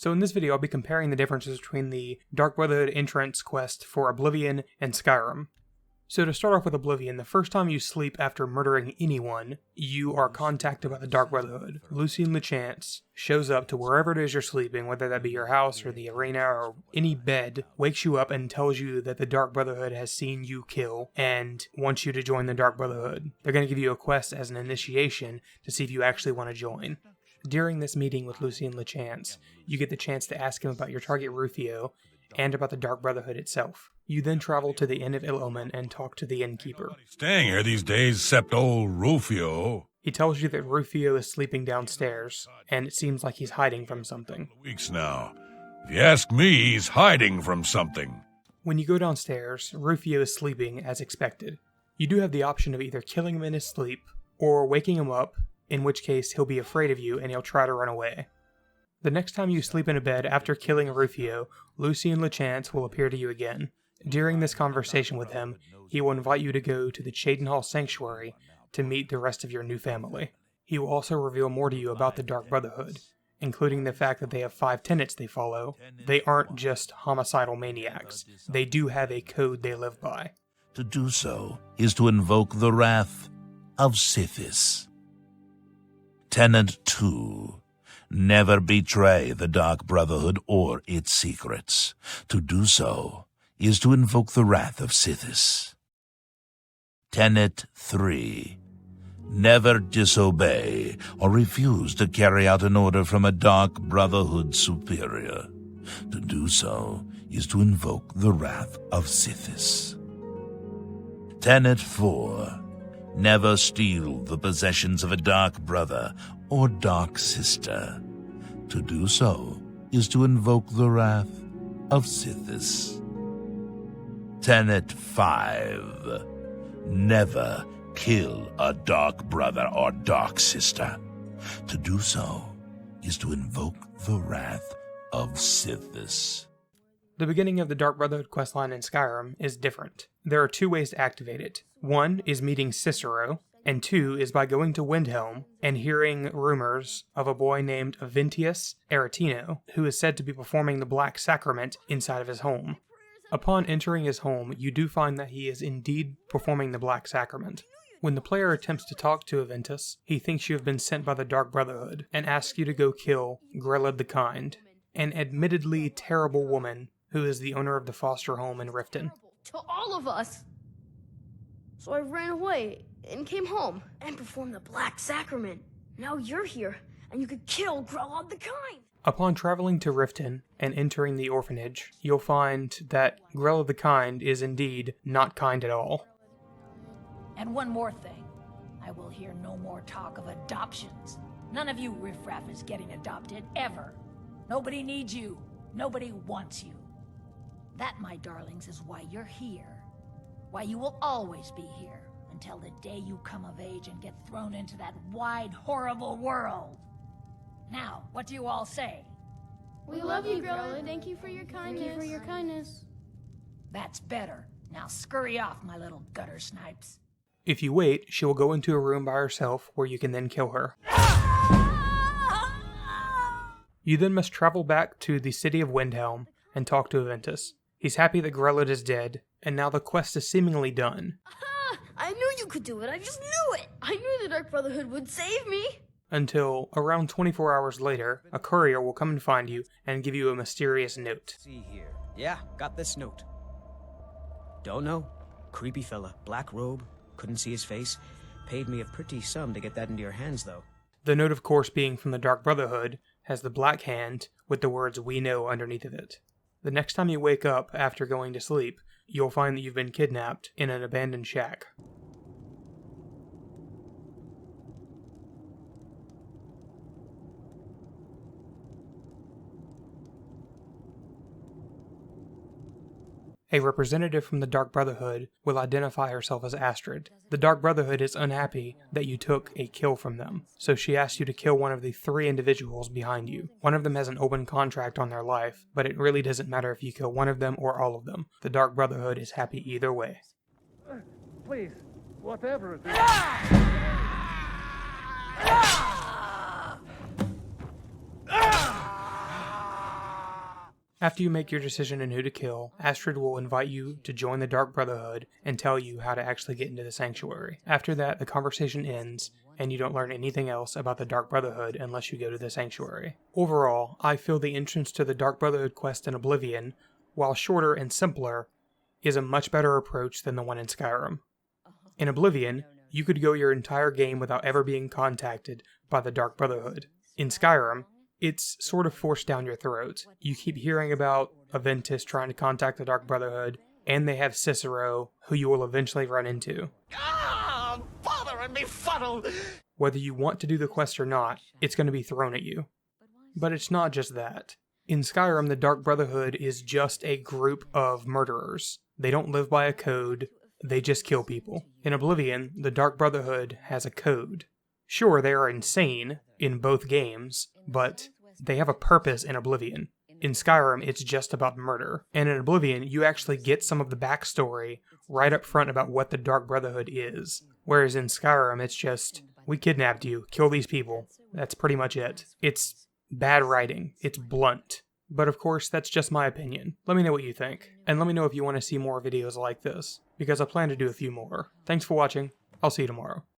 So in this video, I'll be comparing the differences between the Dark Brotherhood entrance quest for Oblivion and Skyrim. So to start off with Oblivion, the first time you sleep after murdering anyone, you are contacted by the Dark Brotherhood. Lucien LeChance shows up to wherever it is you're sleeping, whether that be your house or the arena or any bed, wakes you up and tells you that the Dark Brotherhood has seen you kill and wants you to join the Dark Brotherhood. They're going to give you a quest as an initiation to see if you actually want to join. During this meeting with Lucien LeChance, you get the chance to ask him about your target Rufio and about the Dark Brotherhood itself. You then travel to the Inn of Ill Omen and talk to the innkeeper. Staying here these days, except old Rufio. He tells you that Rufio is sleeping downstairs, and it seems like he's hiding from something. Weeks now. If you ask me, he's hiding from something. When you go downstairs, Rufio is sleeping as expected. You do have the option of either killing him in his sleep, or waking him up, in which case he'll be afraid of you and he'll try to run away. The next time you sleep in a bed after killing Rufio, Lucien LeChance will appear to you again. During this conversation with him, he will invite you to go to the Cheydinhall Sanctuary to meet the rest of your new family. He will also reveal more to you about the Dark Brotherhood, including the fact that they have 5 tenets they follow. They aren't just homicidal maniacs. They do have a code they live by. To do so is to invoke the wrath of Sithis. Tenet 2. Never betray the Dark Brotherhood or its secrets. To do so is to invoke the wrath of Sithis. Tenet 3. Never disobey or refuse to carry out an order from a Dark Brotherhood superior. To do so is to invoke the wrath of Sithis. Tenet 4. Never steal the possessions of a Dark Brother or Dark Sister. To do so is to invoke the wrath of Sithis. Tenet 5. Never kill a Dark Brother or Dark Sister. To do so is to invoke the wrath of Sithis. The beginning of the Dark Brotherhood questline in Skyrim is different. There are 2 ways to activate it. 1 is meeting Cicero, and 2 is by going to Windhelm and hearing rumors of a boy named Aventius Aretino, who is said to be performing the Black Sacrament inside of his home. Upon entering his home, you do find that he is indeed performing the Black Sacrament. When the player attempts to talk to Aventus, he thinks you have been sent by the Dark Brotherhood and asks you to go kill Grelad the Kind, an admittedly terrible woman who is the owner of the foster home in Riften. To all of us. So I ran away and came home and performed the Black Sacrament. Now you're here, and you could kill Grelad the Kind. Upon traveling to Riften and entering the orphanage, you'll find that Grelad the Kind is indeed not kind at all. And one more thing. I will hear no more talk of adoptions. None of you riffraff is getting adopted, ever. Nobody needs you. Nobody wants you. That, my darlings, is why you're here. Why you will always be here, until the day you come of age and get thrown into that wide, horrible world. Now, what do you all say? We love you, Grelad. Thank you for your kindness. Thank you for your kindness. That's better. Now scurry off, my little gutter snipes. If you wait, she will go into a room by herself where you can then kill her. You then must travel back to the city of Windhelm and talk to Aventus. He's happy that Grelad is dead, and now the quest is seemingly done. I knew you could do it. I just knew it. I knew the Dark Brotherhood would save me. Until, around 24 hours later, a courier will come and find you and give you a mysterious note. See here. Yeah, got this note. Don't know. Creepy fella. Black robe. Couldn't see his face. Paid me a pretty sum to get that into your hands, though. The note, of course, being from the Dark Brotherhood, has the black hand with the words "We know" underneath of it. The next time you wake up after going to sleep, you'll find that you've been kidnapped in an abandoned shack. A representative from the Dark Brotherhood will identify herself as Astrid. The Dark Brotherhood is unhappy that you took a kill from them, so she asks you to kill one of the 3 individuals behind you. One of them has an open contract on their life, but it really doesn't matter if you kill one of them or all of them. The Dark Brotherhood is happy either way. Please, whatever it is. After you make your decision on who to kill, Astrid will invite you to join the Dark Brotherhood and tell you how to actually get into the sanctuary. After that, the conversation ends, and you don't learn anything else about the Dark Brotherhood unless you go to the sanctuary. Overall, I feel the entrance to the Dark Brotherhood quest in Oblivion, while shorter and simpler, is a much better approach than the one in Skyrim. In Oblivion, you could go your entire game without ever being contacted by the Dark Brotherhood. In Skyrim, it's sort of forced down your throat. You keep hearing about Aventus trying to contact the Dark Brotherhood, and they have Cicero, who you will eventually run into. Bothering me funnel! Whether you want to do the quest or not, it's going to be thrown at you. But it's not just that. In Skyrim, the Dark Brotherhood is just a group of murderers. They don't live by a code, they just kill people. In Oblivion, the Dark Brotherhood has a code. Sure, they are insane in both games, but they have a purpose in Oblivion. In Skyrim, it's just about murder. And in Oblivion, you actually get some of the backstory right up front about what the Dark Brotherhood is. Whereas in Skyrim, it's just, we kidnapped you, kill these people. That's pretty much it. It's bad writing. It's blunt. But of course, that's just my opinion. Let me know what you think. And let me know if you want to see more videos like this, because I plan to do a few more. Thanks for watching. I'll see you tomorrow.